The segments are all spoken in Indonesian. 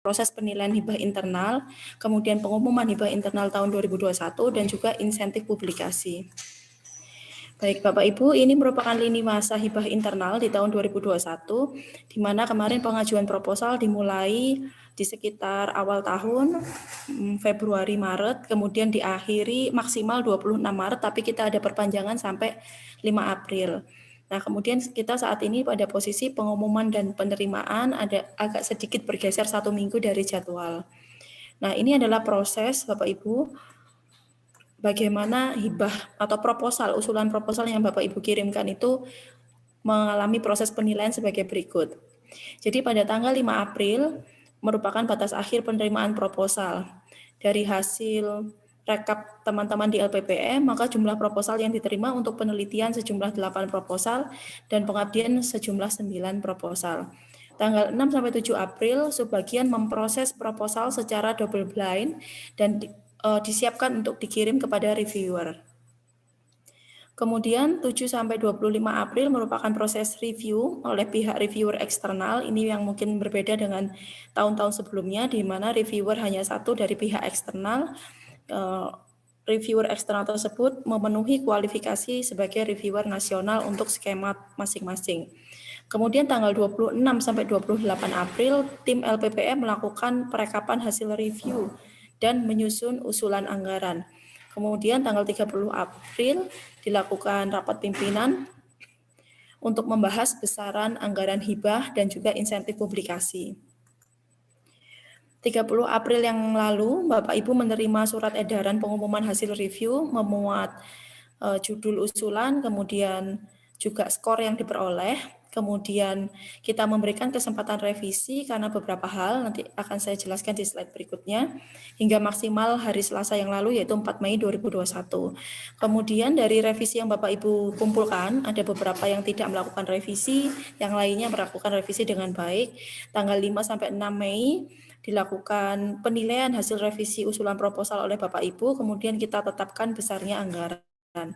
proses penilaian hibah internal, kemudian pengumuman hibah internal tahun 2021, dan juga insentif publikasi. Baik Bapak Ibu, ini merupakan lini masa hibah internal di tahun 2021, di mana kemarin pengajuan proposal dimulai di sekitar awal tahun, Februari Maret, kemudian diakhiri maksimal 26 Maret, tapi kita ada perpanjangan sampai 5 April. Nah, kemudian kita saat ini pada posisi pengumuman dan penerimaan ada agak sedikit bergeser 1 minggu dari jadwal. Nah, ini adalah proses Bapak Ibu, bagaimana hibah atau proposal, usulan proposal yang Bapak Ibu kirimkan itu mengalami proses penilaian sebagai berikut. Jadi pada tanggal 5 April merupakan batas akhir penerimaan proposal. Dari hasil rekap teman-teman di LPPM, maka jumlah proposal yang diterima untuk penelitian sejumlah 8 proposal dan pengabdian sejumlah 9 proposal. Tanggal 6 sampai 7 April, sebagian memproses proposal secara double blind dan disiapkan untuk dikirim kepada reviewer. Kemudian 7 sampai 25 April merupakan proses review oleh pihak reviewer eksternal. Ini yang mungkin berbeda dengan tahun-tahun sebelumnya, di mana reviewer hanya satu dari pihak eksternal. Reviewer eksternal tersebut memenuhi kualifikasi sebagai reviewer nasional untuk skema masing-masing. Kemudian tanggal 26 sampai 28 April, tim LPPM melakukan perekapan hasil review dan menyusun usulan anggaran. Kemudian tanggal 30 April dilakukan rapat pimpinan untuk membahas besaran anggaran hibah dan juga insentif publikasi. 30 April yang lalu, Bapak Ibu menerima surat edaran pengumuman hasil review memuat judul usulan, kemudian juga skor yang diperoleh. Kemudian kita memberikan kesempatan revisi karena beberapa hal, nanti akan saya jelaskan di slide berikutnya, hingga maksimal hari Selasa yang lalu yaitu 4 Mei 2021. Kemudian dari revisi yang Bapak Ibu kumpulkan, ada beberapa yang tidak melakukan revisi, yang lainnya melakukan revisi dengan baik. Tanggal 5 sampai 6 Mei dilakukan penilaian hasil revisi usulan proposal oleh Bapak Ibu, kemudian kita tetapkan besarnya anggaran.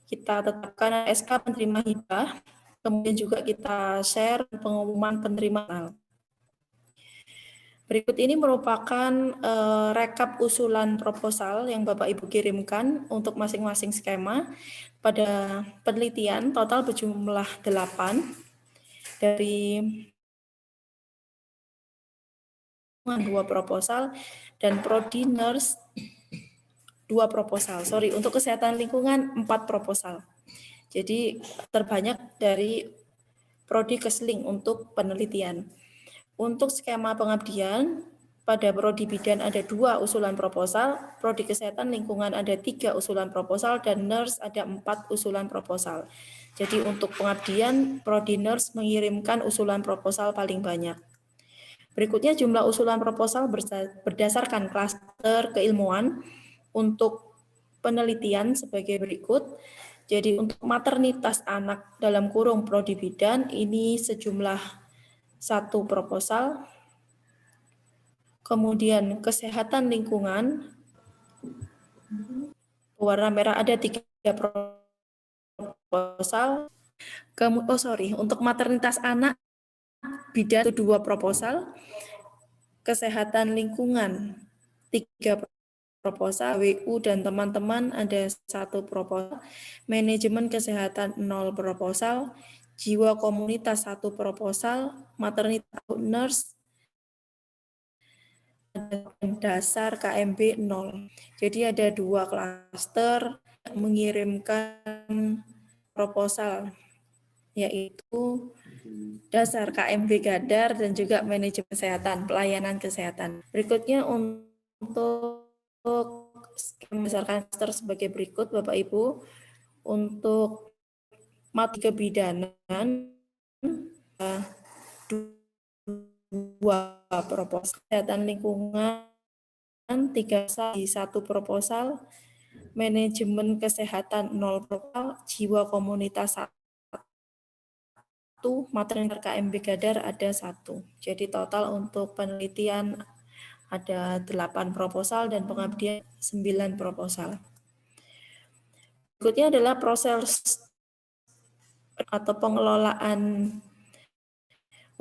Kita tetapkan SK penerima hibah, kemudian juga kita share pengumuman penerima. Berikut ini merupakan rekap usulan proposal yang Bapak Ibu kirimkan untuk masing-masing skema. Pada penelitian total berjumlah 8 dari 2 proposal dan Prodi Nurse 2 proposal. Untuk kesehatan lingkungan 4 proposal. Jadi terbanyak dari Prodi Kesling untuk penelitian. Untuk skema pengabdian, pada Prodi Bidan ada 2 usulan proposal, Prodi Kesehatan Lingkungan ada 3 usulan proposal, dan Nurse ada 4 usulan proposal. Jadi untuk pengabdian, Prodi Nurse mengirimkan usulan proposal paling banyak. Berikutnya jumlah usulan proposal berdasarkan klaster keilmuan untuk penelitian sebagai berikut. Jadi untuk maternitas anak dalam kurung Prodi Bidan ini sejumlah 1 proposal. Kemudian kesehatan lingkungan warna merah ada 3 proposal. Untuk maternitas anak bidan 2 proposal. Kesehatan lingkungan 3 proposal, WU dan teman-teman ada 1 proposal, manajemen kesehatan 0 proposal, jiwa komunitas 1 proposal, maternitas nurse, dasar KMB 0. Jadi ada 2 klaster mengirimkan proposal, yaitu dasar KMB Gadar dan juga manajemen kesehatan, pelayanan kesehatan. Berikutnya untuk berdasarkan klaster sebagai berikut Bapak Ibu. Untuk mata kebidanan 2 proposal, kesehatan lingkungan 3 1 proposal, manajemen kesehatan 0 proposal, jiwa komunitas 1, maternitas KMB Gadar ada 1. Jadi total untuk penelitian ada 8 proposal dan pengabdian 9 proposal. Berikutnya adalah proses atau pengelolaan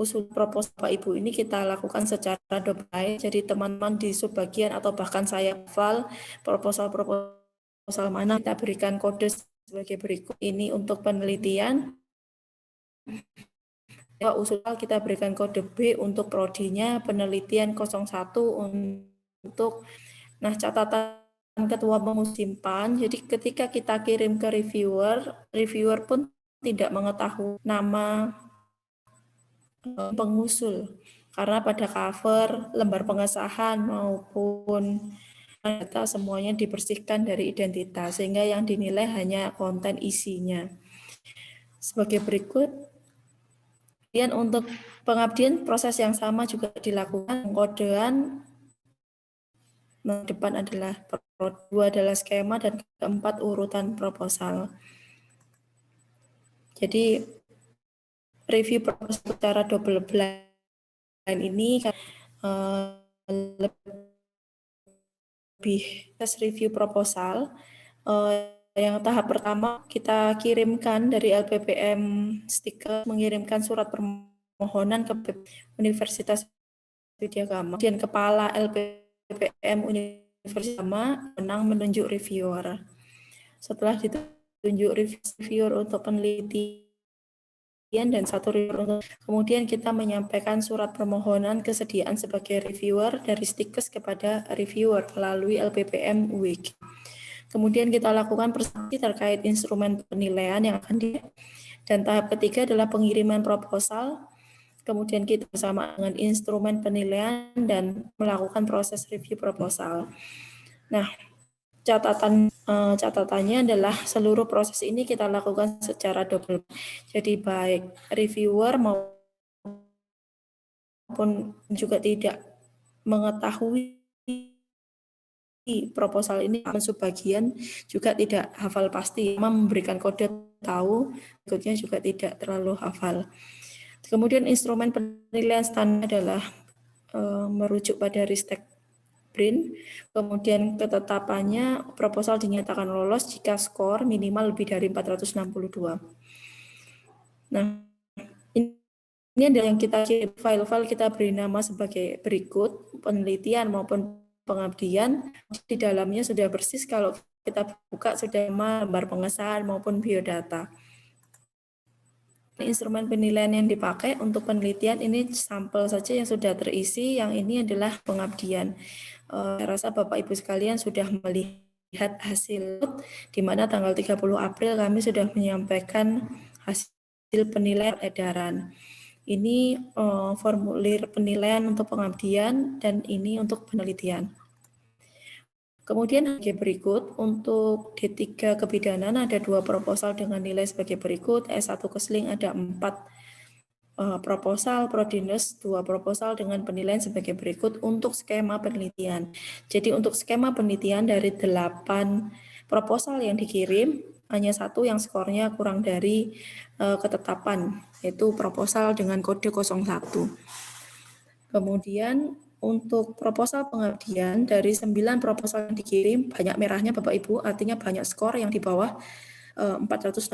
usul proposal Bapak Ibu ini kita lakukan secara double. Jadi teman-teman di subbagian atau bahkan saya hafal proposal mana, kita berikan kode sebagai berikut. Ini untuk penelitian. Usul kita berikan kode B untuk prodinya, penelitian 01 untuk, nah catatan ketua pengusimpan. Jadi ketika kita kirim ke reviewer pun tidak mengetahui nama pengusul, karena pada cover, lembar pengesahan maupun data semuanya dibersihkan dari identitas, sehingga yang dinilai hanya konten isinya. Sebagai berikut, kemudian untuk pengabdian proses yang sama juga dilakukan. Pengkodean depan adalah dua adalah skema dan keempat urutan proposal. Jadi review proposal secara double blind ini lebih tes review proposal. Yang tahap pertama kita kirimkan dari LPPM stiker, mengirimkan surat permohonan ke Universitas Widya Gama. Kemudian kepala LPPM Universitas Gama menang menunjuk reviewer. Setelah ditunjuk reviewer untuk penelitian dan satu reviewer untuk, kemudian kita menyampaikan surat permohonan kesediaan sebagai reviewer dari Stikes kepada reviewer melalui LPPM UIG. Kemudian kita lakukan presentasi terkait instrumen penilaian yang akan dan tahap ketiga adalah pengiriman proposal. Kemudian kita bersama dengan instrumen penilaian dan melakukan proses review proposal. Nah, catatannya adalah seluruh proses ini kita lakukan secara double. Jadi baik reviewer maupun juga tidak mengetahui proposal ini, subbagian juga tidak hafal pasti, memberikan kode tahu, berikutnya juga tidak terlalu hafal. Kemudian instrumen penilaian standar adalah merujuk pada Ristek BRIN. Kemudian ketetapannya proposal dinyatakan lolos jika skor minimal lebih dari 462. Nah, ini adalah yang kita kirim, file-file kita beri nama sebagai berikut, penelitian maupun pengabdian. Di dalamnya sudah persis, kalau kita buka sudah lembar pengesahan maupun biodata. Instrumen penilaian yang dipakai untuk penelitian ini sampel saja yang sudah terisi, yang ini adalah pengabdian. Saya rasa Bapak Ibu sekalian sudah melihat hasil, di mana tanggal 30 April kami sudah menyampaikan hasil penilaian edaran. Ini formulir penilaian untuk pengabdian dan ini untuk penelitian. Kemudian berikut untuk D3 kebidanan ada 2 proposal dengan nilai sebagai berikut. S1 Kesling ada 4 proposal, Prodinus 2 proposal dengan penilaian sebagai berikut untuk skema penelitian. Jadi untuk skema penelitian dari 8 proposal yang dikirim, hanya 1 yang skornya kurang dari ketetapan, yaitu proposal dengan kode 01. Kemudian untuk proposal pengabdian dari 9 proposal yang dikirim, banyak merahnya Bapak Ibu, artinya banyak skor yang di bawah 462.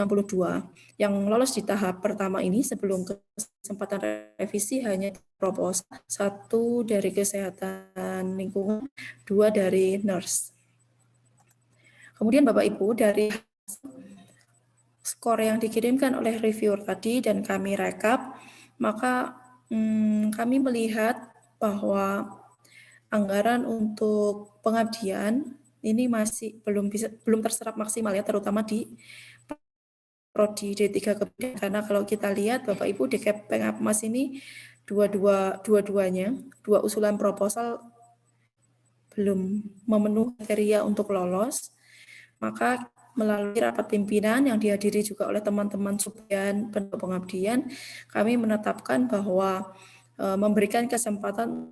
Yang lolos di tahap pertama ini sebelum kesempatan revisi hanya proposal, 1 dari kesehatan lingkungan, 2 dari nurse. Kemudian Bapak Ibu dari skor yang dikirimkan oleh reviewer tadi dan kami rekap, maka kami melihat bahwa anggaran untuk pengabdian ini masih belum terserap maksimal ya, terutama di prodi D3 kebidanan, karena kalau kita lihat Bapak Ibu di Pengapmas ini dua-duanya, 2 usulan proposal belum memenuhi kriteria untuk lolos, maka melalui rapat pimpinan yang dihadiri juga oleh teman-teman subbagian pengabdian, kami menetapkan bahwa memberikan kesempatan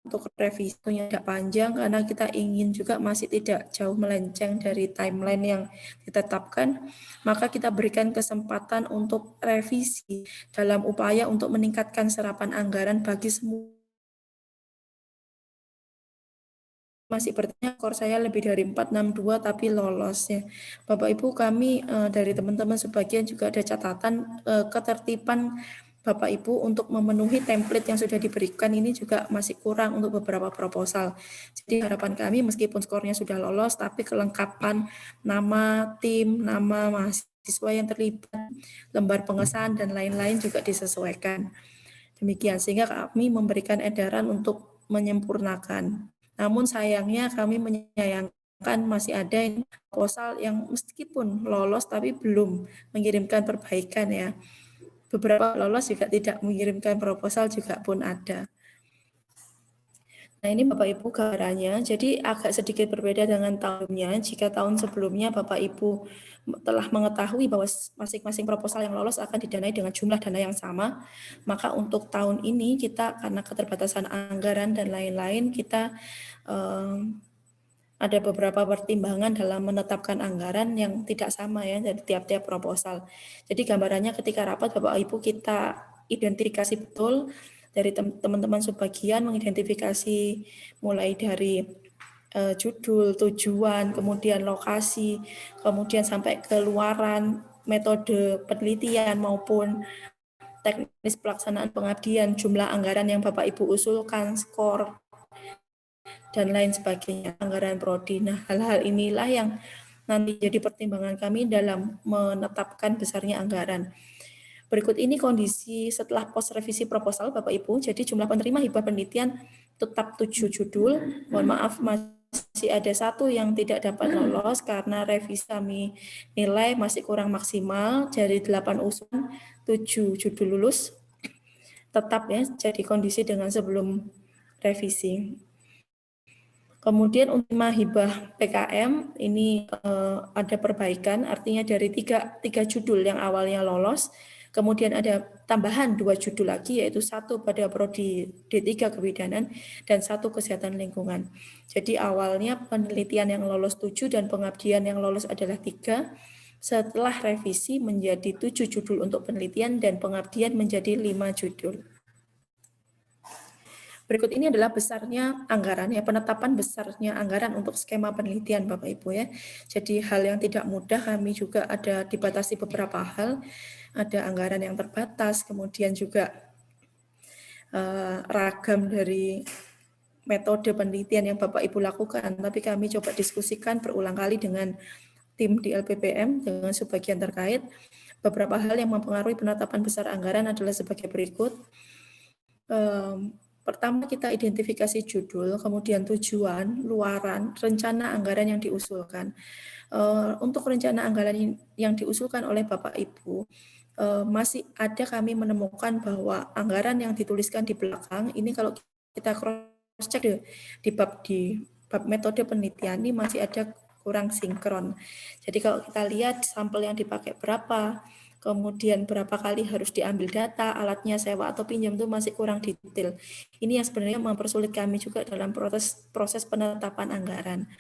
untuk revisinya tidak panjang karena kita ingin juga masih tidak jauh melenceng dari timeline yang ditetapkan, maka kita berikan kesempatan untuk revisi dalam upaya untuk meningkatkan serapan anggaran bagi semua. Masih bertanya, skor saya lebih dari 462 tapi lolos ya. Bapak Ibu, kami dari teman-teman sebagian juga ada catatan ketertiban Bapak Ibu untuk memenuhi template yang sudah diberikan ini juga masih kurang untuk beberapa proposal. Jadi harapan kami meskipun skornya sudah lolos, tapi kelengkapan nama tim, nama mahasiswa yang terlibat, lembar pengesahan dan lain-lain juga disesuaikan. Demikian sehingga kami memberikan edaran untuk menyempurnakan. Namun sayangnya kami menyayangkan masih ada proposal yang meskipun lolos tapi belum mengirimkan perbaikan ya. Beberapa lolos juga tidak mengirimkan proposal juga pun ada. Nah ini Bapak Ibu gambarannya, jadi agak sedikit berbeda dengan tahunnya. Jika tahun sebelumnya Bapak Ibu telah mengetahui bahwa masing-masing proposal yang lolos akan didanai dengan jumlah dana yang sama, maka untuk tahun ini kita karena keterbatasan anggaran dan lain-lain, kita ada beberapa pertimbangan dalam menetapkan anggaran yang tidak sama ya dari tiap-tiap proposal. Jadi gambarannya ketika rapat Bapak Ibu kita identifikasi betul dari teman-teman sebagian mengidentifikasi mulai dari judul, tujuan, kemudian lokasi, kemudian sampai keluaran, metode penelitian maupun teknis pelaksanaan pengabdian, jumlah anggaran yang Bapak Ibu usulkan, skor, dan lain sebagainya, anggaran prodi. Nah, hal-hal inilah yang nanti jadi pertimbangan kami dalam menetapkan besarnya anggaran. Berikut ini kondisi setelah pos revisi proposal Bapak Ibu. Jadi jumlah penerima hibah penelitian tetap 7 judul. Mohon maaf masih ada 1 yang tidak dapat lolos karena revisi kami nilai masih kurang maksimal. Dari 8 usulan 7 judul lulus. Tetap ya jadi kondisi dengan sebelum revisi. Kemudian untuk hibah PKM ini ada perbaikan, artinya dari tiga judul yang awalnya lolos, kemudian ada tambahan 2 judul lagi, yaitu 1 pada prodi D3 Kebidanan dan 1 Kesehatan Lingkungan. Jadi awalnya penelitian yang lolos 7 dan pengabdian yang lolos adalah 3, setelah revisi menjadi 7 judul untuk penelitian dan pengabdian menjadi 5 judul. Berikut ini adalah besarnya anggaran, ya penetapan besarnya anggaran untuk skema penelitian Bapak Ibu ya. Jadi hal yang tidak mudah, kami juga ada dibatasi beberapa hal, ada anggaran yang terbatas, kemudian juga ragam dari metode penelitian yang Bapak Ibu lakukan, tapi kami coba diskusikan berulang kali dengan tim di LPPM dengan sebagian terkait. Beberapa hal yang mempengaruhi penetapan besar anggaran adalah sebagai berikut. Pertama kita identifikasi judul, kemudian tujuan, luaran, rencana anggaran yang diusulkan. Untuk rencana anggaran yang diusulkan oleh Bapak Ibu, masih ada kami menemukan bahwa anggaran yang dituliskan di belakang, ini kalau kita cross check di bab metode penelitian ini masih ada kurang sinkron. Jadi kalau kita lihat sampel yang dipakai berapa, kemudian berapa kali harus diambil data, alatnya sewa atau pinjam itu masih kurang detail. Ini yang sebenarnya mempersulit kami juga dalam proses penetapan anggaran.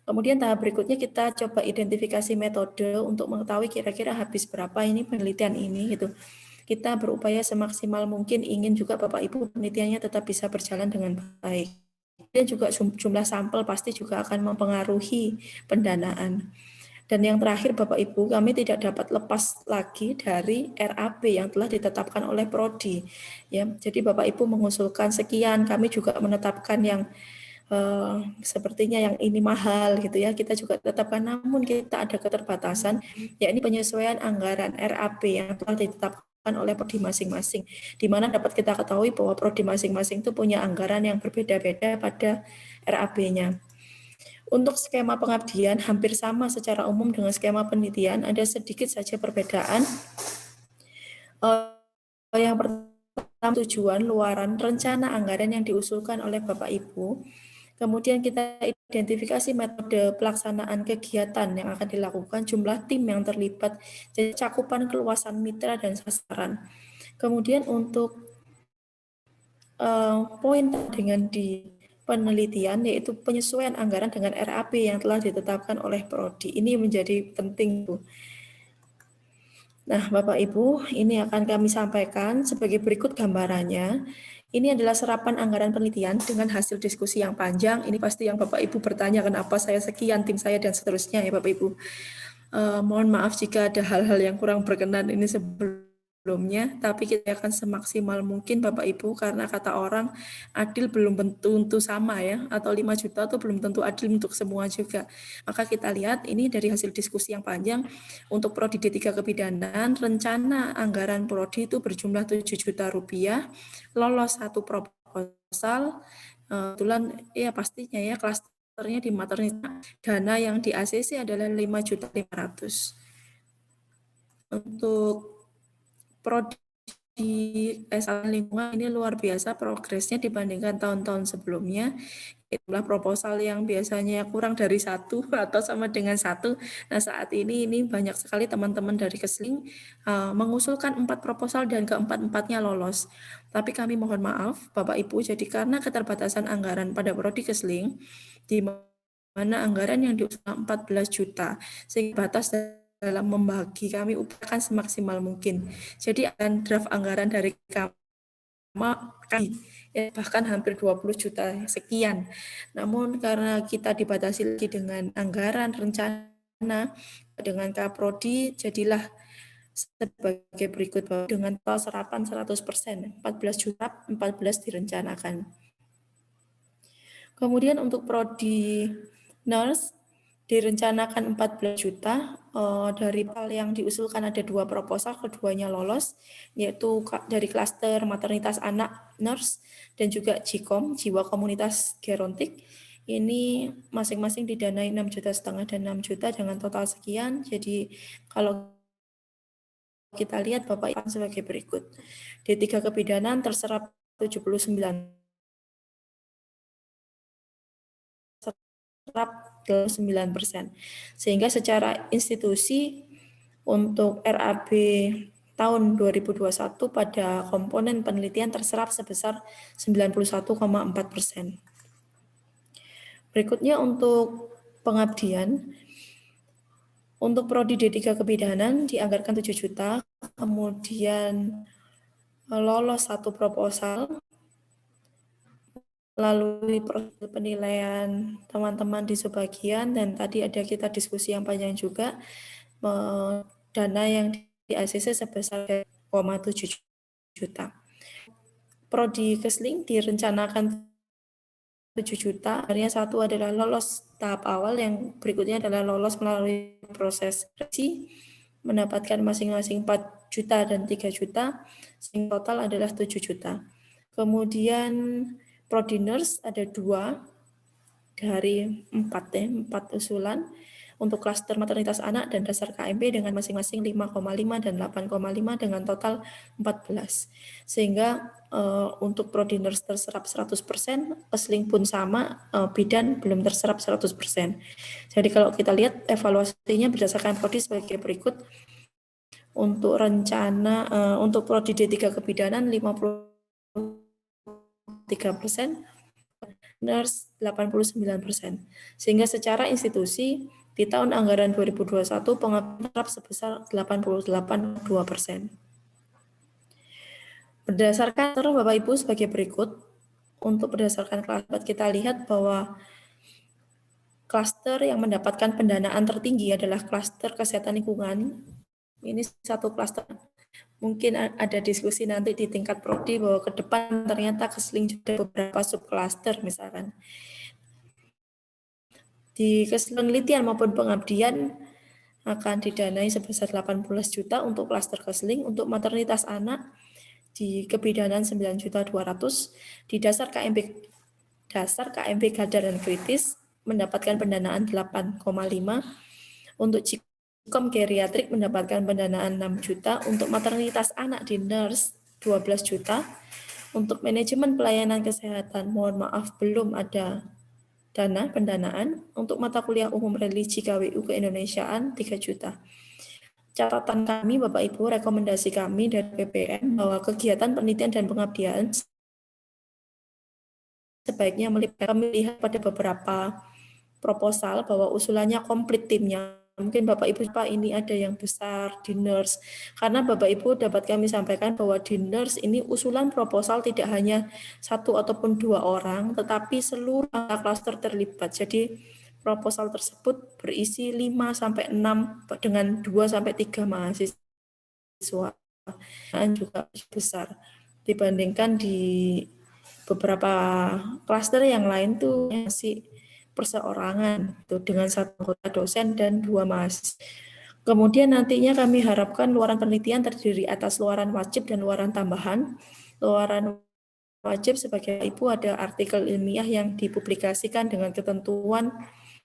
Kemudian tahap berikutnya kita coba identifikasi metode untuk mengetahui kira-kira habis berapa ini penelitian ini gitu. Kita berupaya semaksimal mungkin ingin juga Bapak Ibu penelitiannya tetap bisa berjalan dengan baik. Dan juga jumlah sampel pasti juga akan mempengaruhi pendanaan. Dan yang terakhir Bapak Ibu, kami tidak dapat lepas lagi dari RAP yang telah ditetapkan oleh Prodi. Ya, jadi Bapak Ibu mengusulkan sekian, kami juga menetapkan yang sepertinya yang ini mahal gitu ya. Kita juga tetapkan, namun kita ada keterbatasan, yakni penyesuaian anggaran RAP yang telah ditetapkan oleh prodi masing-masing. Di mana dapat kita ketahui bahwa prodi masing-masing itu punya anggaran yang berbeda-beda pada RAP-nya. Untuk skema pengabdian hampir sama secara umum dengan skema penelitian, ada sedikit saja perbedaan. Yang pertama tujuan, luaran, rencana anggaran yang diusulkan oleh Bapak Ibu. Kemudian kita identifikasi metode pelaksanaan kegiatan yang akan dilakukan, jumlah tim yang terlibat, jadi cakupan keluasan mitra dan sasaran. Kemudian untuk poin dengan di penelitian yaitu penyesuaian anggaran dengan RAP yang telah ditetapkan oleh Prodi. Ini menjadi penting, Bu. Nah, Bapak Ibu, ini akan kami sampaikan sebagai berikut gambarannya. Ini adalah serapan anggaran penelitian dengan hasil diskusi yang panjang. Ini pasti yang Bapak Ibu bertanya kenapa saya sekian, tim saya dan seterusnya ya Bapak Ibu. Mohon maaf jika ada hal-hal yang kurang berkenan ini sebelum sebelumnya, tapi kita akan semaksimal mungkin Bapak Ibu, karena kata orang adil belum tentu sama ya, atau 5 juta itu belum tentu adil untuk semua juga. Maka kita lihat ini dari hasil diskusi yang panjang, untuk Prodi D3 Kebidanan, rencana anggaran Prodi itu berjumlah 7 juta rupiah, lolos satu proposal, kebetulan ya pastinya ya klasternya di maternitas, dana yang di ACC adalah 5.500.000. Untuk Prodi lingkungan ini luar biasa progresnya dibandingkan tahun-tahun sebelumnya. Itulah proposal yang biasanya kurang dari 1 atau sama dengan 1. Nah, saat ini banyak sekali teman-teman dari Kesling mengusulkan 4 proposal dan keempat-empatnya lolos. Tapi kami mohon maaf Bapak Ibu, jadi karena keterbatasan anggaran pada Prodi Kesling, di mana anggaran yang diusulkan 14 juta, sehingga batas dalam membagi kami upayakan semaksimal mungkin. Jadi akan draft anggaran dari kami ya, bahkan hampir 20 juta sekian. Namun karena kita dibatasi lagi dengan anggaran rencana dengan Kaprodi, jadilah sebagai berikut dengan total serapan 100%, 14 juta, 14 direncanakan. Kemudian untuk Prodi Nurse direncanakan 14 juta, dari hal yang diusulkan ada 2 proposal, keduanya lolos, yaitu dari klaster maternitas anak nurse dan juga JIKOM, jiwa komunitas gerontik. Ini masing-masing didanai 6,5 juta dan 6 juta dengan total sekian. Jadi kalau kita lihat Bapak Ibu sebagai berikut. D3 Kebidanan terserap 79, terserap 9%. Sehingga secara institusi untuk RAB tahun 2021 pada komponen penelitian terserap sebesar 91,4%. Berikutnya untuk pengabdian. Untuk Prodi D3 Kebidanan dianggarkan 7 juta, kemudian lolos satu proposal, melalui proses penilaian teman-teman di sebagian, dan tadi ada kita diskusi yang panjang juga, dana yang di ACC sebesar 1,7 juta. Prodi Kesling direncanakan 7 juta, akhirnya satu adalah lolos tahap awal, yang berikutnya adalah lolos melalui proses seleksi, mendapatkan masing-masing 4 juta dan 3 juta, sehingga total adalah 7 juta. Kemudian Prodi Nurse ada 2 dari 4 usulan untuk klaster maternitas anak dan dasar KMP dengan masing-masing 5,5 dan 8,5 dengan total 14. Sehingga untuk Prodi Nurse terserap 100%, Kesling pun sama, bidan belum terserap 100%. Jadi kalau kita lihat evaluasinya berdasarkan Prodi sebagai berikut. Untuk rencana untuk Prodi D3 Kebidanan 53%, Nurse 89%. Sehingga secara institusi di tahun anggaran 2021 pengabdian sebesar 88,2%. Berdasarkan Bapak Ibu sebagai berikut. Untuk berdasarkan klaster kita lihat bahwa klaster yang mendapatkan pendanaan tertinggi adalah klaster kesehatan lingkungan. Ini satu klaster. Mungkin ada diskusi nanti di tingkat prodi bahwa ke depan ternyata Kesling juga beberapa subklaster misalkan. Di kepenelitian maupun pengabdian akan didanai sebesar 18 juta untuk klaster Kesling, untuk maternitas anak di kebidanan 9.200.000, di dasar KMP Garda dan Kritis mendapatkan pendanaan 8,5, untuk JIKOM geriatrik mendapatkan pendanaan 6 juta, untuk maternitas anak di nurse 12 juta, untuk manajemen pelayanan kesehatan mohon maaf belum ada dana pendanaan, untuk mata kuliah umum religi KWU keindonesiaan 3 juta. Catatan kami Bapak Ibu, rekomendasi kami dari PPM bahwa kegiatan penelitian dan pengabdian sebaiknya melihat pada beberapa proposal bahwa usulannya komplit timnya. Mungkin Bapak Ibu Pak ini ada yang besar di nurse, karena Bapak Ibu dapat kami sampaikan bahwa di nurse ini usulan proposal tidak hanya 1 ataupun 2 orang, tetapi seluruh klaster terlibat. Jadi proposal tersebut berisi 5 sampai 6 dengan 2 sampai 3 mahasiswa. juga besar dibandingkan di beberapa klaster yang lain tuh masih perseorangan tuh dengan satu anggota dosen dan 2 mahasiswa. Kemudian nantinya kami harapkan luaran penelitian terdiri atas luaran wajib dan luaran tambahan. Luaran wajib sebagai Ibu ada artikel ilmiah yang dipublikasikan dengan ketentuan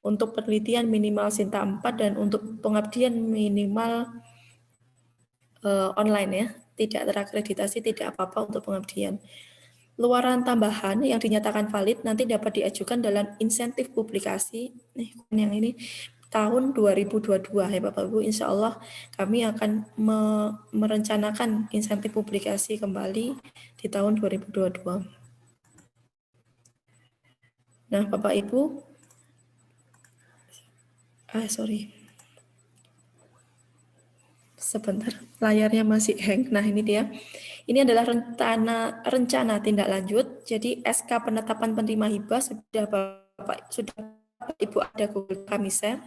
untuk penelitian minimal Sinta 4 dan untuk pengabdian minimal online ya, tidak terakreditasi, tidak apa-apa untuk pengabdian. Luaran tambahan yang dinyatakan valid nanti dapat diajukan dalam insentif publikasi yang ini tahun 2022 ya Bapak Ibu. Insya Allah kami akan merencanakan insentif publikasi kembali di tahun 2022. Nah Bapak Ibu, sebentar, layarnya masih hang. Nah ini dia. Ini adalah rencana tindak lanjut. Jadi SK penetapan penerima hibah sudah Bapak Ibu ada kami share.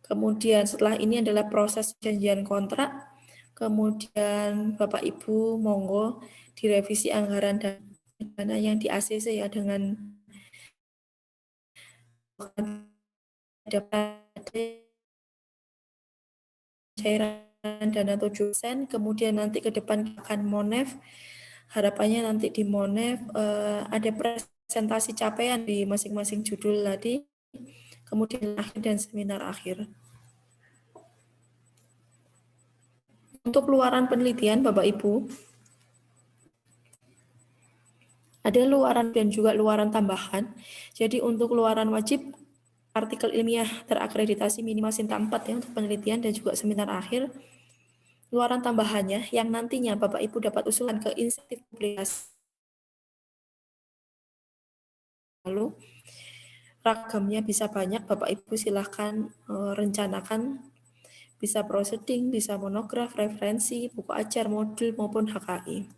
Kemudian setelah ini adalah proses perjanjian kontrak. Kemudian Bapak Ibu monggo direvisi anggaran dan dana yang di ACC ya dengan cairan dana 7%, kemudian nanti ke depan akan Monef, harapannya nanti di Monef ada presentasi capaian di masing-masing judul tadi, kemudian akhir dan seminar akhir. Untuk luaran penelitian Bapak Ibu, ada luaran dan juga luaran tambahan. Jadi untuk luaran wajib, artikel ilmiah terakreditasi minimal Sinta 4 ya untuk penelitian dan juga seminar akhir. Luaran tambahannya yang nantinya Bapak Ibu dapat usulan ke insentif publikasi. Lalu ragamnya bisa banyak, Bapak Ibu silahkan rencanakan, bisa proceeding, bisa monograf, referensi, buku ajar, modul maupun HKI.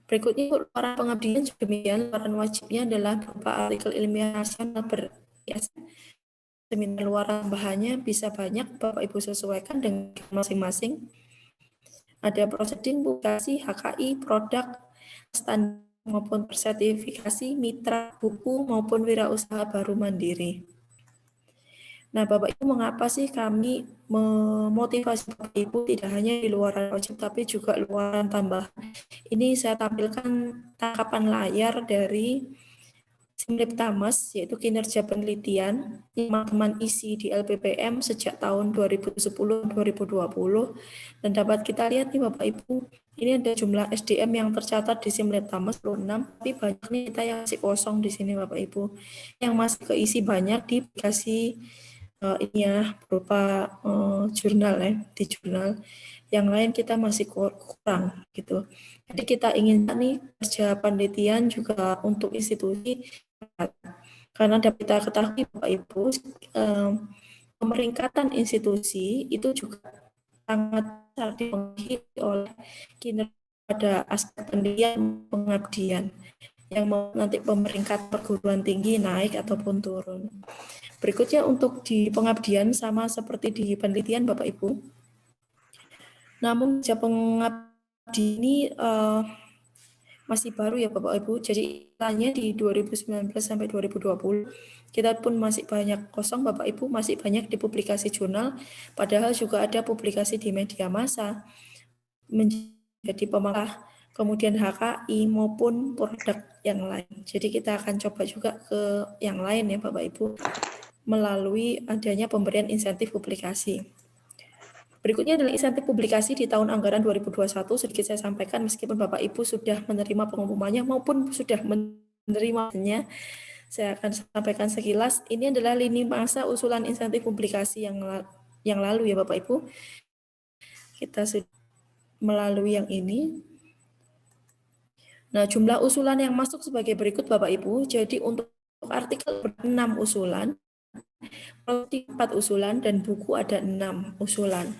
Berikutnya luaran pengabdian juga demikian, luaran wajibnya adalah berupa artikel ilmiah nasional seminar. Luaran tambahannya bisa banyak, Bapak Ibu sesuaikan dengan masing-masing. Ada proceeding, publikasi, HKI, produk, standar maupun sertifikasi, mitra, buku maupun wirausaha baru mandiri. Nah, Bapak Ibu, mengapa sih kami memotivasi Bapak Ibu tidak hanya di luaran wajib tapi juga luaran tambahan? Ini saya tampilkan tangkapan layar dari Simliptamas, yaitu kinerja penelitian yang teman-teman isi di LPPM sejak tahun 2010-2020, dan dapat kita lihat nih Bapak Ibu, ini ada jumlah SDM yang tercatat di Simliptamas 26, tapi banyak nih kita yang masih kosong di sini Bapak Ibu, yang masih keisi banyak di aplikasi ini ya berupa jurnal ya, di jurnal. Yang lain kita masih kurang gitu. Jadi kita ingin nih kerja penelitian juga untuk institusi, karena dapat kita ketahui Bapak Ibu, pemeringkatan institusi itu juga sangat dipengaruhi oleh kinerja pada aspek penelitian pengabdian yang mau nanti pemeringkat perguruan tinggi naik ataupun turun. Berikutnya untuk di pengabdian sama seperti di penelitian Bapak Ibu. Namun kerja pengabdi ini masih baru ya Bapak Ibu. Jadi tanya di 2019 sampai 2020 kita pun masih banyak kosong Bapak Ibu, masih banyak di publikasi jurnal, padahal juga ada publikasi di media massa menjadi pemalah, kemudian HKI maupun produk yang lain. Jadi kita akan coba juga ke yang lain ya Bapak Ibu melalui adanya pemberian insentif publikasi. Berikutnya adalah insentif publikasi di tahun anggaran 2021, sedikit saya sampaikan meskipun Bapak Ibu sudah menerima pengumumannya maupun sudah menerimanya, saya akan sampaikan sekilas. Ini adalah lini masa usulan insentif publikasi yang lalu ya Bapak Ibu. Kita sudah melalui yang ini. Nah, jumlah usulan yang masuk sebagai berikut Bapak Ibu. Jadi untuk artikel 6 usulan, 4 usulan, dan buku ada 6 usulan.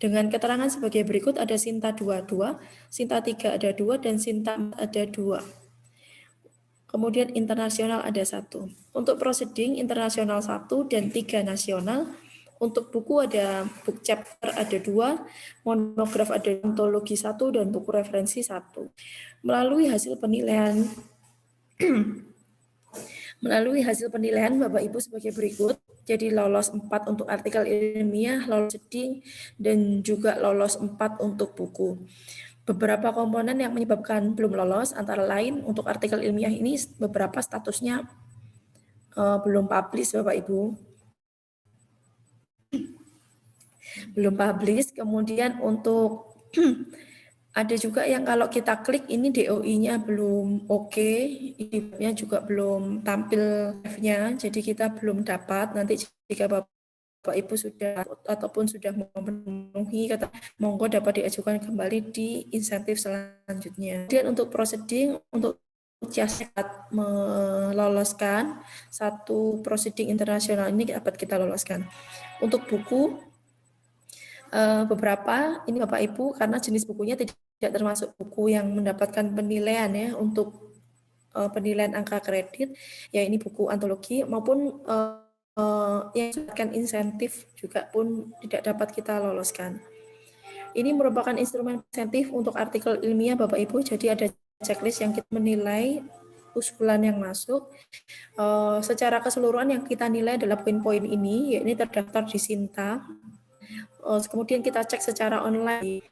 Dengan keterangan sebagai berikut, ada Sinta 22, Sinta 3 ada 2, dan Sinta 4 ada 2. Kemudian internasional ada 1. Untuk proceeding internasional 1 dan 3 nasional. Untuk buku ada book chapter ada 2, monograf ada ontologi 1, dan buku referensi 1. Melalui hasil penilaian Bapak Ibu sebagai berikut. Jadi lolos 4 untuk artikel ilmiah, lolos coding, dan juga lolos 4 untuk buku. Beberapa komponen yang menyebabkan belum lolos antara lain untuk artikel ilmiah ini beberapa statusnya belum publish Bapak Ibu. Belum publish, kemudian untuk ada juga yang kalau kita klik ini DOI-nya belum oke, IDIP-nya juga belum tampil F-nya, jadi kita belum dapat. Nanti jika Bapak Ibu sudah ataupun sudah memenuhi kata monggo dapat diajukan kembali di insentif selanjutnya. Kemudian untuk proceeding untuk CIASEC meloloskan satu proceeding internasional ini dapat kita loloskan. Untuk buku beberapa ini Bapak Ibu karena jenis bukunya tidak termasuk buku yang mendapatkan penilaian ya untuk penilaian angka kredit, ya ini buku antologi maupun yang mendapatkan insentif juga pun tidak dapat kita loloskan. Ini merupakan instrumen insentif untuk artikel ilmiah Bapak Ibu, jadi ada checklist yang kita menilai usulan yang masuk. Secara keseluruhan yang kita nilai adalah poin-poin ini, ya ini terdaftar di Sinta. Kemudian kita cek secara online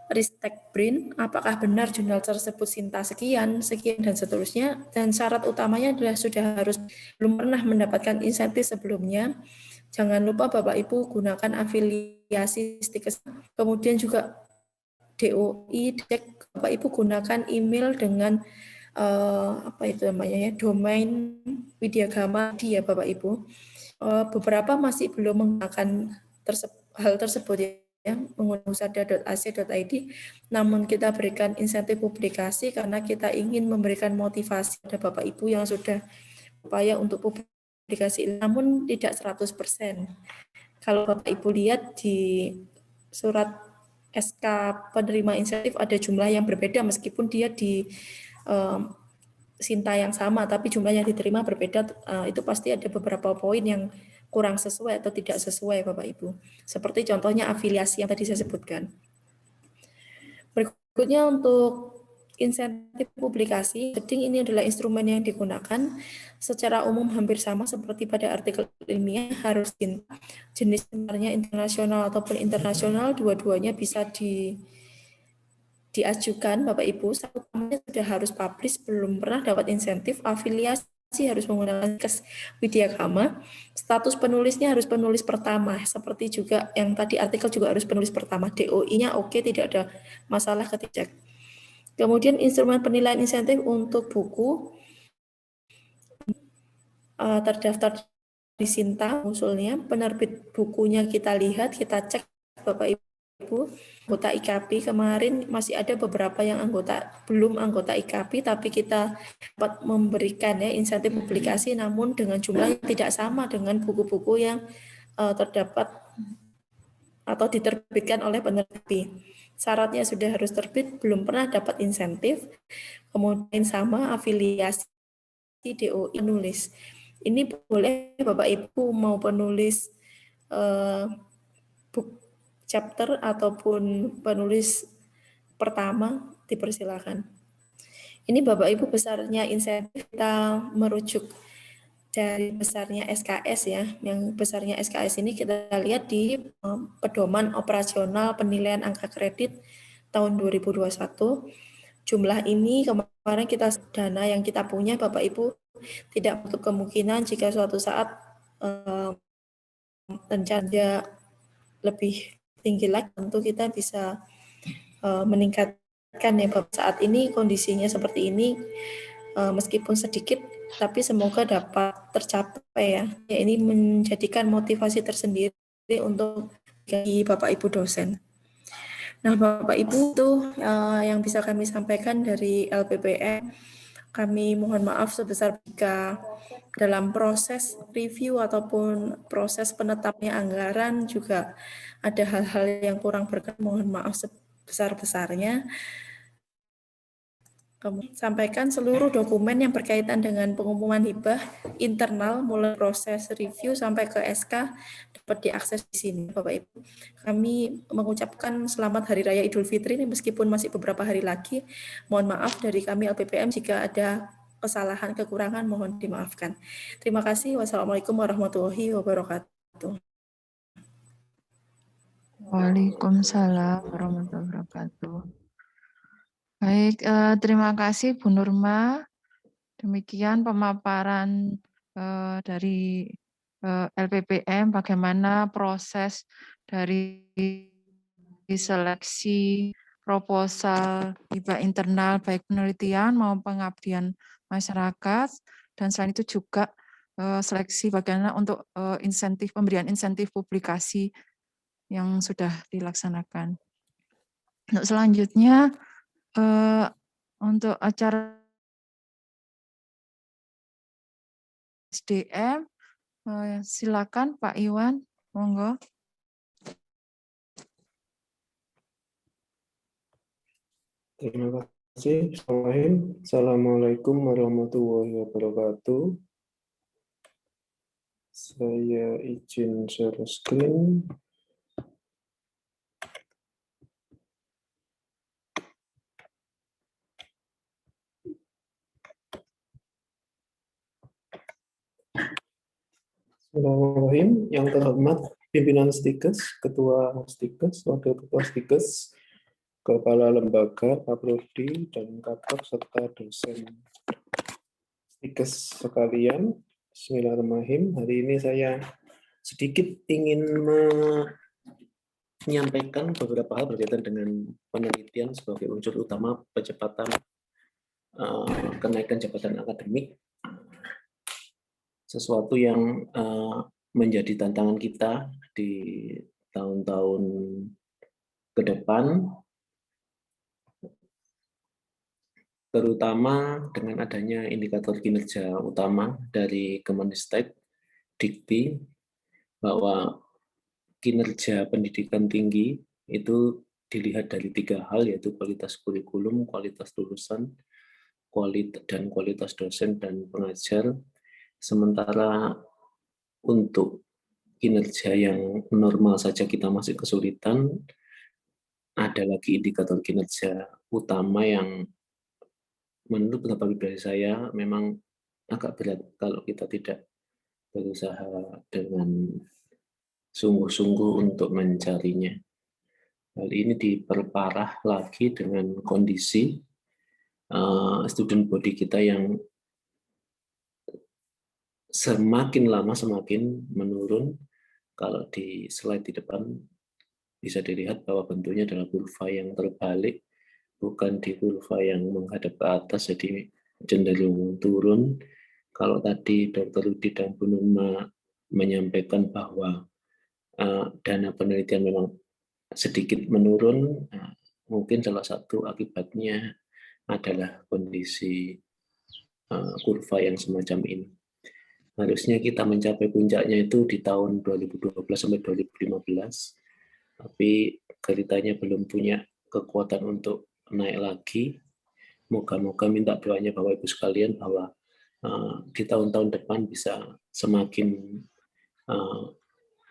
Ristek Brin, apakah benar jurnal tersebut Sinta sekian, dan seterusnya. Dan syarat utamanya adalah sudah harus belum pernah mendapatkan insentif sebelumnya. Jangan lupa Bapak Ibu gunakan afiliasi stiker. Kemudian juga DOI, cek Bapak Ibu gunakan email dengan apa itu namanya ya, domain Widyagama ya Bapak Ibu. Beberapa masih belum menggunakan hal tersebut ya, menggunakan husada.ac.id, namun kita berikan insentif publikasi karena kita ingin memberikan motivasi pada Bapak Ibu yang sudah upaya untuk publikasi, namun tidak 100%. Kalau Bapak Ibu lihat di surat SK penerima insentif ada jumlah yang berbeda meskipun dia di Sinta yang sama, tapi jumlah yang diterima berbeda, itu pasti ada beberapa poin yang kurang sesuai atau tidak sesuai Bapak Ibu. Seperti contohnya afiliasi yang tadi saya sebutkan. Berikutnya untuk insentif publikasi, jadi ini adalah instrumen yang digunakan secara umum hampir sama seperti pada artikel ilmiah, harus jenis sebenarnya internasional ataupun internasional, dua-duanya bisa diajukan Bapak Ibu. Satu sudah harus publish, belum pernah dapat insentif, afiliasi harus menggunakan kes Widyagama, status penulisnya harus penulis pertama, seperti juga yang tadi artikel juga harus penulis pertama, DOI-nya oke, tidak ada masalah ketika. Kemudian instrumen penilaian insentif untuk buku terdaftar di Sinta usulnya, penerbit bukunya kita lihat, kita cek Bapak Ibu, anggota IKP kemarin masih ada beberapa yang belum anggota IKP, tapi kita dapat memberikan ya insentif publikasi, namun dengan jumlah yang tidak sama dengan buku-buku yang terdapat atau diterbitkan oleh penerbit. Syaratnya sudah harus terbit, belum pernah dapat insentif, kemudian sama afiliasi DOI penulis. Ini boleh Bapak Ibu mau penulis book chapter ataupun penulis pertama dipersilakan. Ini Bapak Ibu besarnya insentif kita merujuk dari besarnya SKS ya. Yang besarnya SKS ini kita lihat di pedoman operasional penilaian angka kredit tahun 2021. Jumlah ini kemarin kita dana yang kita punya Bapak Ibu tidak untuk kemungkinan jika suatu saat rencana lebih tinggi lagi, tentu kita bisa meningkatkan ya Bapak. Saat ini kondisinya seperti ini, meskipun sedikit, tapi semoga dapat tercapai ya. Ini menjadikan motivasi tersendiri untuk bagi Bapak Ibu dosen. Nah Bapak Ibu itu yang bisa kami sampaikan dari LPPM. Kami mohon maaf sebesar jika dalam proses review ataupun proses penetapnya anggaran juga ada hal-hal yang kurang berkenan, mohon maaf sebesar-besarnya. Sampaikan seluruh dokumen yang berkaitan dengan pengumuman hibah internal mulai proses review sampai ke SK dapat diakses di sini, Bapak Ibu. Kami mengucapkan selamat Hari Raya Idul Fitri ini meskipun masih beberapa hari lagi. Mohon maaf dari kami LPPM jika ada kesalahan, kekurangan, mohon dimaafkan. Terima kasih. Wassalamualaikum warahmatullahi wabarakatuh. Waalaikumsalam warahmatullahi wabarakatuh. Baik, terima kasih Bu Nurma. Demikian pemaparan dari LPPM bagaimana proses dari seleksi proposal hibah internal baik penelitian maupun pengabdian masyarakat, dan selain itu juga seleksi bagaimana untuk pemberian insentif publikasi yang sudah dilaksanakan. Untuk selanjutnya untuk acara SDM, silakan Pak Iwan, monggo. Terima kasih. Assalamualaikum warahmatullahi wabarakatuh. Saya izin share screen. Bismillahirrahmanirrahim. Yang terhormat pimpinan Stikes, Ketua Stikes, Wakil Ketua Stikes, Kepala Lembaga, Kaprodi, dan Kapok, serta dosen Stikes sekalian. Bismillahirrahmanirrahim. Hari ini saya sedikit ingin menyampaikan beberapa hal berkaitan dengan penelitian sebagai unsur utama percepatan kenaikan jabatan akademik. Sesuatu yang menjadi tantangan kita di tahun-tahun ke depan, terutama dengan adanya indikator kinerja utama dari Kemenristek, Dikti, bahwa kinerja pendidikan tinggi itu dilihat dari 3 hal, yaitu kualitas kurikulum, kualitas lulusan, dan kualitas dosen dan pengajar. Sementara untuk kinerja yang normal saja kita masih kesulitan, ada lagi indikator kinerja utama yang menurut pendapat pribadi saya memang agak berat kalau kita tidak berusaha dengan sungguh-sungguh untuk mencarinya. Hal ini diperparah lagi dengan kondisi student body kita yang semakin lama semakin menurun. Kalau di slide di depan bisa dilihat bahwa bentuknya adalah kurva yang terbalik, bukan di kurva yang menghadap ke atas, jadi cenderung turun. Kalau tadi Dr. Rudi dan Bu Nurma menyampaikan bahwa dana penelitian memang sedikit menurun, mungkin salah satu akibatnya adalah kondisi kurva yang semacam ini. Harusnya kita mencapai puncaknya itu di tahun 2012 sampai 2015, tapi ceritanya belum punya kekuatan untuk naik lagi. Moga-moga minta doanya Bapak Ibu sekalian bahwa di tahun-tahun depan bisa semakin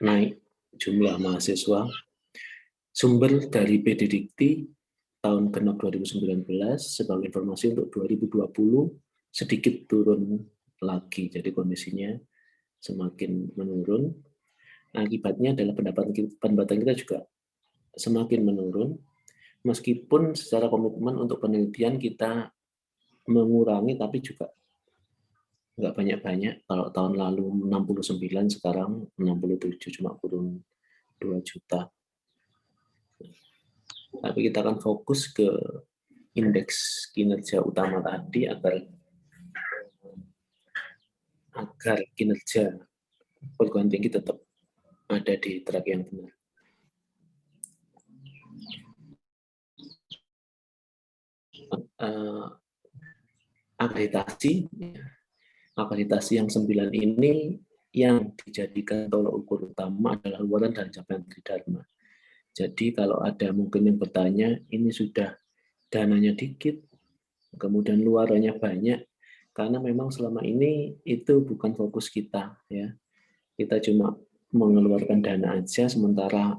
naik jumlah mahasiswa. Sumber dari PD Dikti tahun genap 2019, sebagai informasi untuk 2020 sedikit turun lagi, jadi kondisinya semakin menurun. Akibatnya adalah pendapatan kita juga semakin menurun, meskipun secara komitmen untuk penelitian kita mengurangi, tapi juga nggak banyak-banyak. Kalau tahun lalu 69, sekarang 67, cuma turun 2 juta. Tapi kita akan fokus ke indeks kinerja utama tadi agar kinerja perguruan tinggi tetap ada di track yang benar. Akreditasi yang 9 ini yang dijadikan tolak ukur utama adalah luaran dan capaian Tridharma. Jadi kalau ada mungkin yang bertanya, ini sudah dananya dikit, kemudian luarannya banyak, karena memang selama ini itu bukan fokus kita, ya. Kita cuma mengeluarkan dana aja, sementara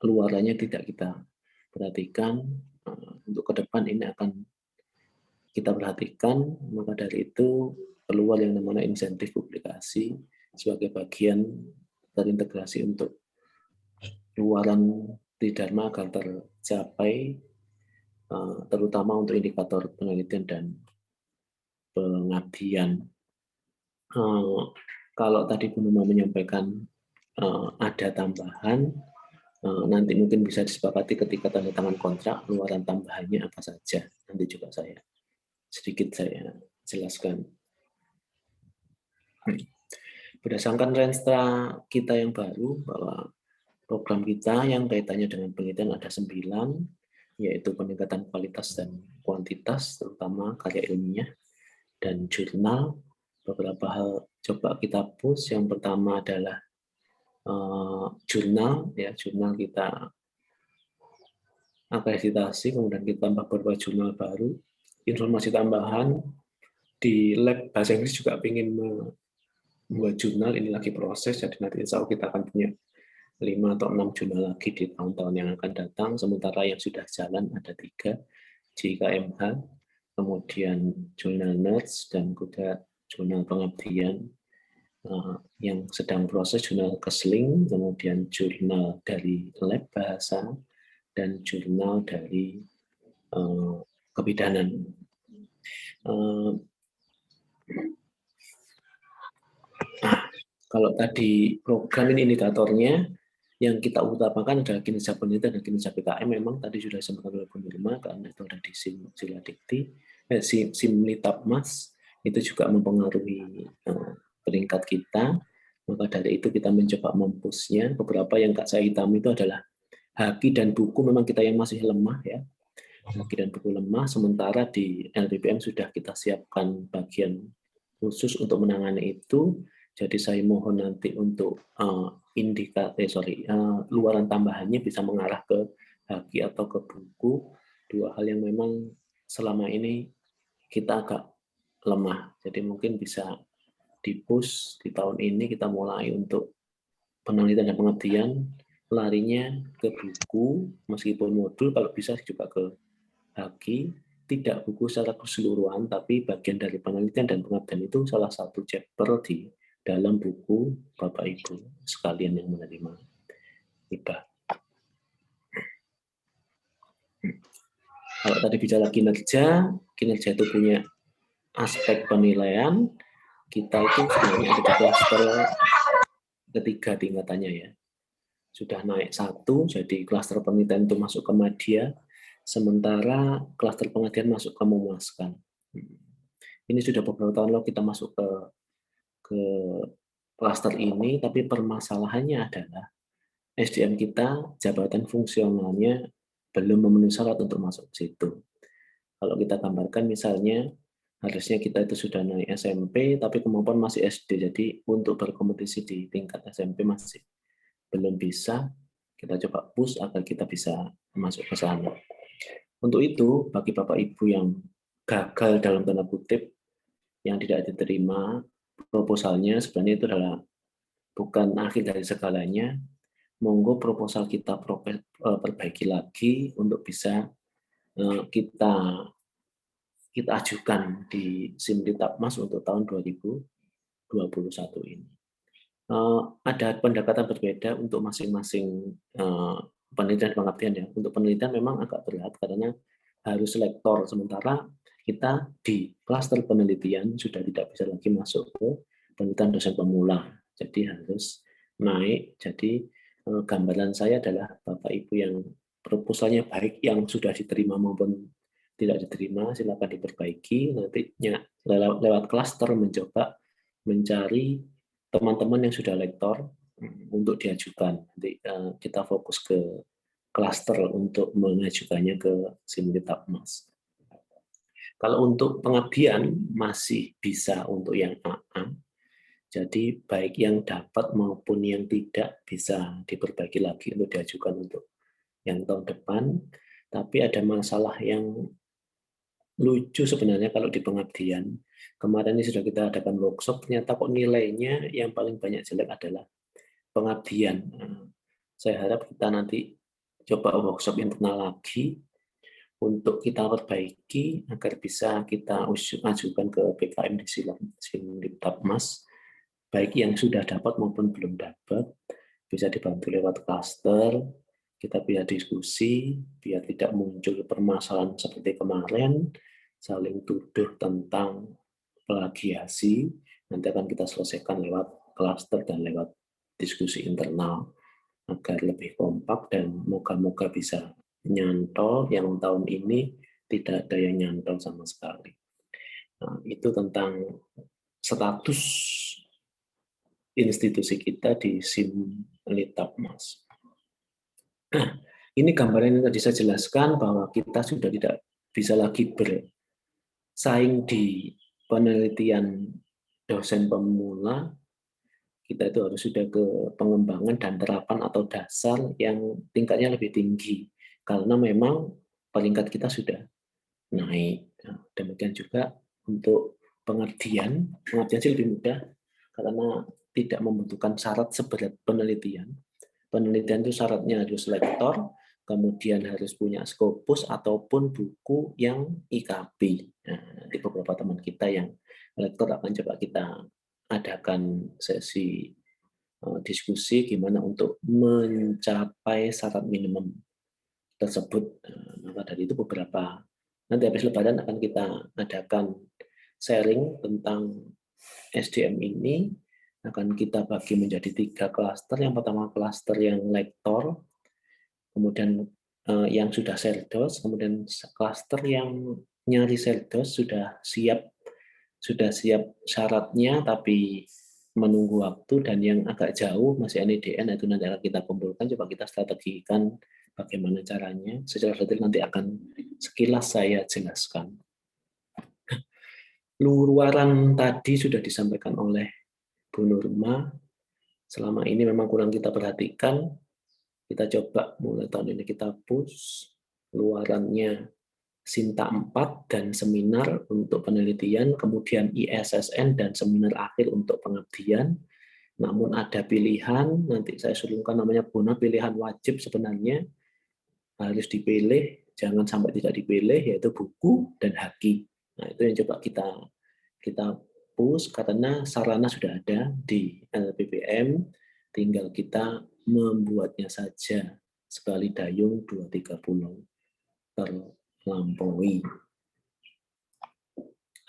luarannya tidak kita perhatikan. Untuk ke depan ini akan kita perhatikan, maka dari itu keluar yang namanya insentif publikasi sebagai bagian terintegrasi untuk luaran Tridharma agar tercapai, terutama untuk indikator penelitian dan pengabdian. Kalau tadi Bu Numa menyampaikan ada tambahan, nanti mungkin bisa disepakati ketika tanda tangan kontrak, luaran tambahannya apa saja. Nanti juga sedikit saya jelaskan. Berdasarkan Renstra kita yang baru, bahwa program kita yang kaitannya dengan penelitian ada 9, yaitu peningkatan kualitas dan kuantitas, terutama karya ilmiah dan jurnal. Beberapa hal coba kita push. Yang pertama adalah jurnal, ya, jurnal kita akreditasi, kemudian kita tambah beberapa jurnal baru. Informasi tambahan di lab bahasa Inggris juga ingin membuat jurnal, ini lagi proses, jadi nanti insya Allah kita akan punya 5 atau 6 jurnal lagi di tahun-tahun yang akan datang. Sementara yang sudah jalan ada 3, JKMH, kemudian jurnal NERS, dan juga jurnal pengabdian. Yang sedang proses jurnal Kesling, kemudian jurnal dari lab bahasa, dan jurnal dari kebidanan. Kalau tadi program ini indikatornya, yang kita utamakan adalah kinerja penelitian dan kinerja PKM. Memang tadi sudah disampaikan oleh Bu Nurma, karena itu ada di Simlitapmas, itu juga mempengaruhi peringkat kita. Maka dari itu kita mencoba mempushnya. Beberapa yang saya hitam itu adalah haki dan buku, memang kita yang masih lemah, ya. Haki dan buku lemah, sementara di LPPM sudah kita siapkan bagian khusus untuk menangani itu. Jadi saya mohon nanti untuk luaran tambahannya bisa mengarah ke haki atau ke buku, 2 hal yang memang selama ini kita agak lemah. Jadi mungkin bisa di-push di tahun ini, kita mulai untuk penelitian dan pengabdian, larinya ke buku, meskipun modul, kalau bisa juga ke haki, tidak buku secara keseluruhan, tapi bagian dari penelitian dan pengabdian itu salah satu chapter di dalam buku Bapak Ibu sekalian yang menerima hibah. Kalau tadi bicara kinerja itu punya aspek penilaian. Kita itu sebenarnya ada di klaster ketiga tingkatannya, ya. Sudah naik 1, jadi klaster penelitian itu masuk ke media, sementara klaster pengabdian masuk ke memuaskan. Ini sudah beberapa tahun lalu kita masuk ke klaster ini, tapi permasalahannya adalah SDM kita, jabatan fungsionalnya belum memenuhi syarat untuk masuk ke situ. Kalau kita gambarkan misalnya, harusnya kita itu sudah naik SMP, tapi kemampuan masih SD, jadi untuk berkompetisi di tingkat SMP masih belum bisa. Kita coba push agar kita bisa masuk ke sana. Untuk itu, bagi Bapak Ibu yang gagal dalam tanda kutip, yang tidak diterima proposalnya, sebenarnya itu adalah bukan akhir dari segalanya. Monggo proposal kita perbaiki lagi untuk bisa kita ajukan di Simlitapmas untuk tahun 2021 ini. Ada pendekatan berbeda untuk masing-masing penelitian dan pengabdian, ya. Untuk penelitian memang agak berat karena harus lektor, sementara kita di klaster penelitian sudah tidak bisa lagi masuk ke penelitian dosen pemula, jadi harus naik. Jadi gambaran saya adalah Bapak Ibu yang proposalnya baik, yang sudah diterima maupun tidak diterima, silakan diperbaiki. Nantinya lewat klaster mencoba mencari teman-teman yang sudah lektor untuk diajukan. Nanti kita fokus ke klaster untuk mengajukannya ke Simlitapmas. Kalau untuk pengabdian masih bisa untuk yang AA. Jadi baik yang dapat maupun yang tidak bisa diperbaiki lagi untuk diajukan untuk yang tahun depan. Tapi ada masalah yang lucu sebenarnya kalau di pengabdian. Kemarin ini sudah kita adakan workshop, ternyata kok nilainya yang paling banyak jelek adalah pengabdian. Saya harap kita nanti coba workshop internal lagi untuk kita perbaiki agar bisa kita ajukan ke PKM di Sindiktapmas, baik yang sudah dapat maupun belum dapat, bisa dibantu lewat klaster, kita biar diskusi, biar tidak muncul permasalahan seperti kemarin, saling tuduh tentang plagiasi, nanti akan kita selesaikan lewat klaster dan lewat diskusi internal, agar lebih kompak dan moga-moga bisa nyantol. Yang tahun ini tidak ada yang nyantol sama sekali. Nah, itu tentang status institusi kita di Sindiktapmas. Nah, ini gambaran yang tadi saya jelaskan bahwa kita sudah tidak bisa lagi bersaing di penelitian dosen pemula. Kita itu harus sudah ke pengembangan dan terapan atau dasar yang tingkatnya lebih tinggi. Karena memang peringkat kita sudah naik. Nah, demikian juga untuk pengertian sih lebih mudah karena tidak membutuhkan syarat seberat penelitian. Penelitian itu syaratnya harus lektor, kemudian harus punya Scopus ataupun buku yang IKP. Nah, nanti beberapa teman kita yang lektor akan coba kita adakan sesi diskusi gimana untuk mencapai syarat minimum tersebut. Maka dari itu beberapa nanti habis Lebaran akan kita adakan sharing tentang SDM ini, akan kita bagi menjadi 3 klaster. Yang pertama klaster yang lektor, kemudian yang sudah serdos, kemudian klaster yang nyari serdos sudah siap syaratnya tapi menunggu waktu, dan yang agak jauh masih NIDN itu nanti akan kita kumpulkan, coba kita strategikan bagaimana caranya. Secara detail nanti akan sekilas saya jelaskan. Luaran tadi sudah disampaikan oleh Bu Nurma. Selama ini memang kurang kita perhatikan. Kita coba mulai tahun ini kita push luarannya Sinta 4 dan seminar untuk penelitian, kemudian ISSN dan seminar akhir untuk pengabdian. Namun ada pilihan, nanti saya sulungkan namanya bona pilihan wajib sebenarnya, harus dipilih, jangan sampai tidak dipilih, yaitu buku dan haki. Nah, itu yang coba kita push karena sarana sudah ada di LPPM, tinggal kita membuatnya saja, sekali dayung 2-3 pulau terlampaui.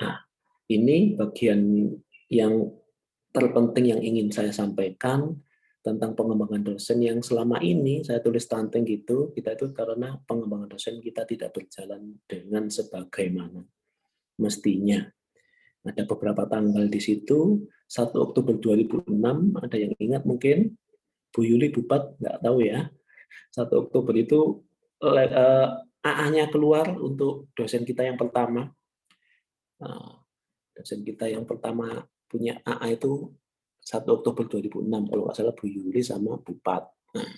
Nah, ini bagian yang terpenting yang ingin saya sampaikan tentang pengembangan dosen yang selama ini saya tulis stunting gitu, kita itu karena pengembangan dosen kita tidak berjalan dengan sebagaimana mestinya. Ada beberapa tanggal di situ, 1 Oktober 2006, ada yang ingat mungkin, Bu Yuli Bupat, nggak tahu ya, 1 Oktober itu AA-nya keluar untuk dosen kita yang pertama. Dosen kita yang pertama punya AA itu 1 Oktober 2006, kalau nggak salah Bu Yuli sama Bupat. Nah,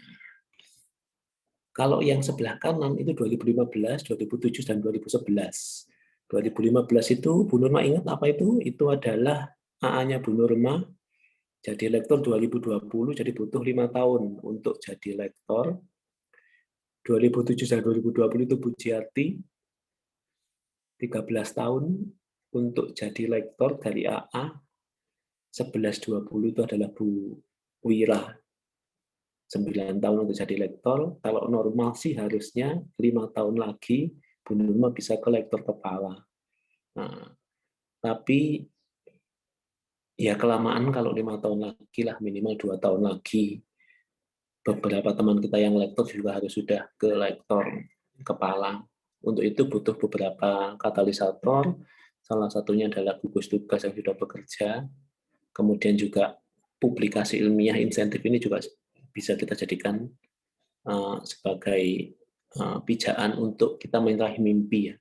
kalau yang sebelah kanan itu 2015, 2007, dan 2011. 2015 itu Bu Nurma ingat apa itu? Itu adalah AA-nya Bu Nurma jadi lektor 2020, jadi butuh 5 tahun untuk jadi lektor. 2007 dan 2020 itu Bu Jiarti 13 tahun untuk jadi lektor dari AA. 11-20 itu adalah Bu Wira 9 tahun untuk jadi lektor. Kalau normal sih harusnya 5 tahun lagi Bu Nurma bisa ke lektor kepala. Nah, tapi ya kelamaan kalau 5 tahun lagi lah, minimal 2 tahun lagi. Beberapa teman kita yang lektor juga harus sudah ke lektor kepala. Untuk itu butuh beberapa katalisator. Salah satunya adalah gugus tugas yang sudah bekerja. Kemudian juga publikasi ilmiah insentif ini juga bisa kita jadikan sebagai pijakan untuk kita meraih mimpi ya.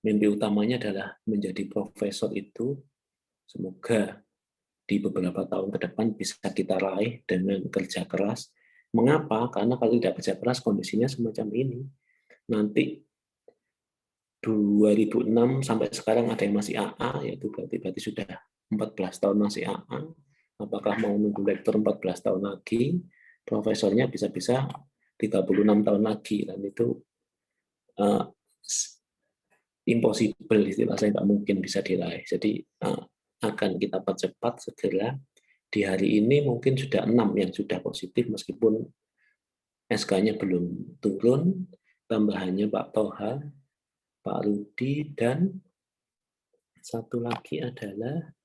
Mimpi utamanya adalah menjadi profesor itu. Semoga di beberapa tahun ke depan bisa kita raih dengan kerja keras. Mengapa? Karena kalau tidak kerja keras kondisinya semacam ini. Nanti 2006 sampai sekarang ada yang masih AA, yaitu berarti sudah 14 tahun masih AA. Apakah mau nunggu lektor 14 tahun lagi, profesornya bisa-bisa 36 tahun lagi, dan itu impossible, istilah saya nggak mungkin bisa diraih. Jadi akan kita percepat segera. Di hari ini mungkin sudah 6 yang sudah positif, meskipun SK-nya belum turun, tambahannya Pak Toha, Pak Rudi, dan satu lagi adalah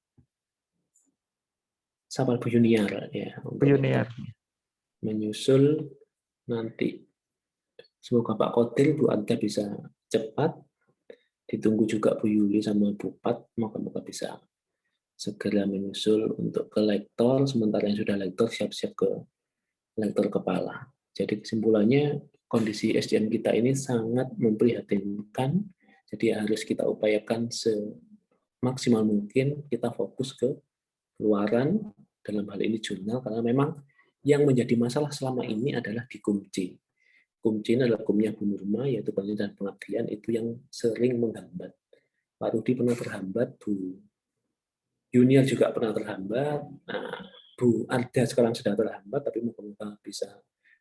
Sapal Bu Yuniar, ya, untuk menyusul nanti. Semoga Pak Kodir, Bu Anta bisa cepat. Ditunggu juga Bu Yuli sama Bu Pat, moga-moga bisa segera menyusul untuk ke lektor, sementara yang sudah lektor siap-siap ke lektor kepala. Jadi kesimpulannya, kondisi SDM kita ini sangat memprihatinkan, jadi harus kita upayakan semaksimal mungkin kita fokus ke keluaran, dalam hal ini jurnal, karena memang yang menjadi masalah selama ini adalah di kumci. Kumci ini adalah kumnya Bu Nurma, yaitu penelitian dan pengabdian, itu yang sering menghambat. Pak Rudi pernah terhambat, Bu Junior juga pernah terhambat, nah, Bu Arda sekarang sudah terhambat, tapi moga-moga bisa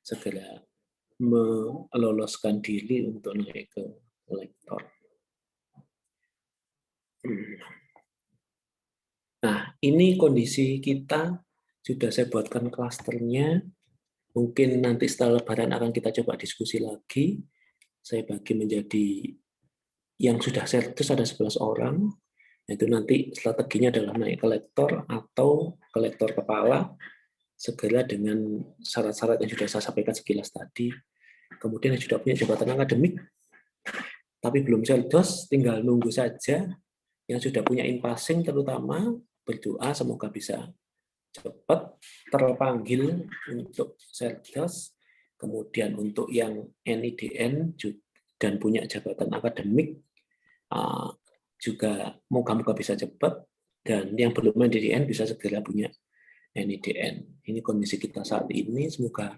segera meloloskan diri untuk naik ke lektor. Nah, ini kondisi kita, sudah saya buatkan klasternya. Mungkin nanti setelah Lebaran akan kita coba diskusi lagi. Saya bagi menjadi yang sudah sertus ada 11 orang. Itu nanti strateginya adalah naik ke lektor atau ke lektor kepala, segera dengan syarat-syarat yang sudah saya sampaikan sekilas tadi. Kemudian yang sudah punya jabatan akademik, tapi belum sertus, tinggal nunggu saja. Yang sudah punya in-passing terutama, berdoa semoga bisa cepat terpanggil untuk sertus. Kemudian untuk yang NIDN dan punya jabatan akademik, juga moga-moga bisa cepat, dan yang belum NIDN bisa segera punya NIDN. Ini kondisi kita saat ini, semoga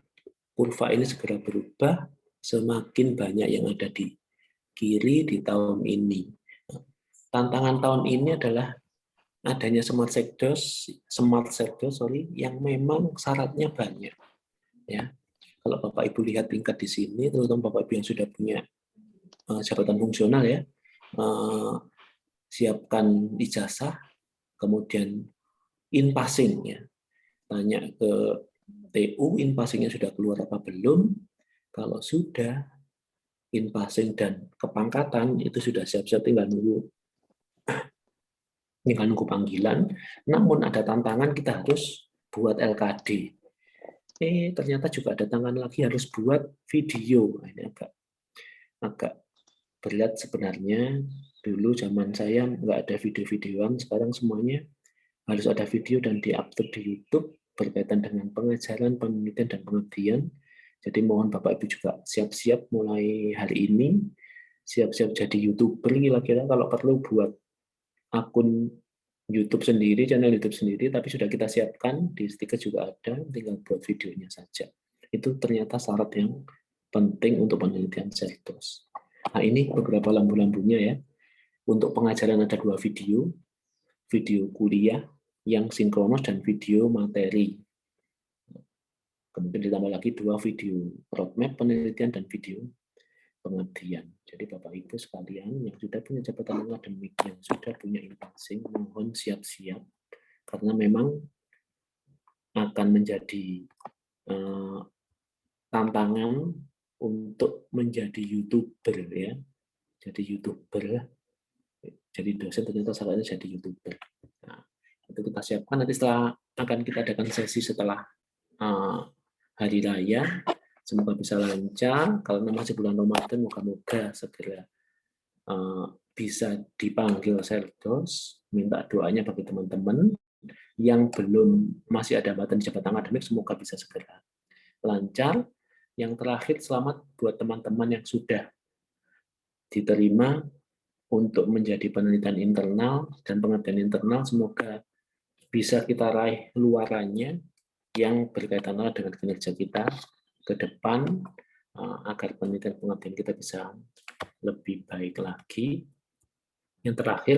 kurva ini segera berubah, semakin banyak yang ada di kiri di tahun ini. Tantangan tahun ini adalah adanya smart sekdos yang memang syaratnya banyak. Ya, kalau Bapak Ibu lihat tingkat di sini, terutama Bapak Ibu yang sudah punya jabatan fungsional, ya, siapkan ijazah, kemudian in-passing, ya, tanya ke TU in-passingnya sudah keluar apa belum. Kalau sudah in-passing dan kepangkatan itu sudah siap-siap, tinggal nunggu panggilan. Namun ada tantangan, kita harus buat LKD. Ternyata juga ada tantangan lagi, harus buat video. Ini agak berat sebenarnya. Dulu zaman saya nggak ada video-videoan, sekarang semuanya harus ada video dan di-upload di YouTube berkaitan dengan pengajaran, penelitian, dan pengabdian. Jadi mohon Bapak Ibu juga siap-siap mulai hari ini, siap-siap jadi YouTuber kira-kira, kalau perlu buat akun YouTube sendiri, channel YouTube sendiri, tapi sudah kita siapkan, di stiker juga ada, tinggal buat videonya saja. Itu ternyata syarat yang penting untuk penelitian sertos. Nah, ini beberapa lampu-lampunya, ya. Untuk pengajaran ada 2 video, video kuliah yang sinkronos dan video materi. Kemudian ditambah lagi 2 video roadmap penelitian dan video pengabdian. Jadi Bapak Ibu sekalian yang sudah punya jabatan akademik, yang sudah punya in-passing, mohon siap-siap, karena memang akan menjadi tantangan untuk menjadi YouTuber, ya. Jadi YouTuber, jadi dosen ternyata syaratnya jadi YouTuber. Nah, itu kita siapkan, nanti setelah akan kita adakan sesi setelah hari raya, semoga bisa lancar. Karena masih bulan Ramadan, moga-moga segera bisa dipanggil sertos. Minta doanya bagi teman-teman yang belum masih ada hambatan di jabatan akademik, semoga bisa segera lancar. Yang terakhir, selamat buat teman-teman yang sudah diterima untuk menjadi penelitian internal dan pengabdian internal, semoga bisa kita raih luarannya yang berkaitan dengan kinerja kita ke depan, agar penelitian pengabdian kita bisa lebih baik lagi. Yang terakhir,